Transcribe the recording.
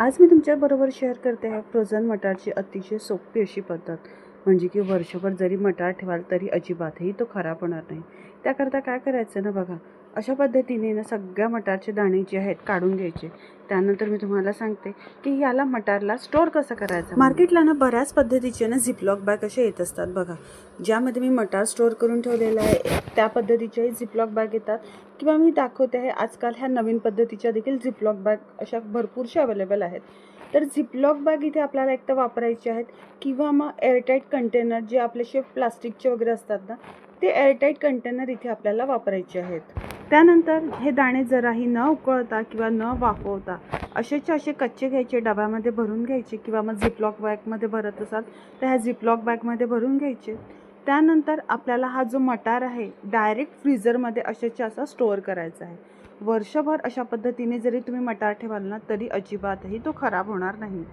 आज मी तुमच्याबरोबर शेअर करते आहे फ्रोझन मटारची अतिशय सोपी अशी पद्धत, म्हणजे की वर्षभर जरी मटार ठेवाल तरी अजिबातही तो खराब होणार नाही। त्याकरता काय करायचं ना बघा, अशा पद्धतीने ना सगळ्या मटारचे दाणे जे आहेत काढून घ्यायचे। त्यानंतर मी तुम्हाला सांगते की याला मटारला स्टोअर कसं करायचं। मार्केटला ना बऱ्याच पद्धतीचे ना झिपलॉक बॅग असे येत असतात बघा, ज्यामध्ये मी मटार स्टोअर करून ठेवलेला आहे त्या पद्धतीचे झिपलॉक बॅग येतात, किंवा मी दाखवते आहे आजकाल ह्या नवीन पद्धतीच्या देखील झिपलॉक बॅग अशा भरपूरशा अवेलेबल आहेत। तर झिपलॉक बॅग इथे आपल्याला एक तर वापरायचे आहेत, किंवा मग एअरटाईट कंटेनर जे आपले प्लास्टिकचे वगैरे असतात ना, ते एअरटाईट कंटेनर इथे आपल्याला वापरायचे आहेत। त्यानंतर हे दाणे जराही न उकळता किंवा न वाफवता असेच्या असे कच्चे घ्यायचे, डब्यामध्ये भरून घ्यायचे, किंवा मग झिपलॉक बॅगमध्ये भरत असाल तर ह्या झिपलॉक बॅगमध्ये भरून घ्यायचे। त्यानंतर आपल्याला हा जो मटार आहे डायरेक्ट फ्रीझरमध्ये असेच्या असा स्टोअर करायचा आहे। वर्षभर अशा पद्धतीने जरी तुम्ही मटार ठेवाल ना तरी अजिबातही तो खराब होणार नाही।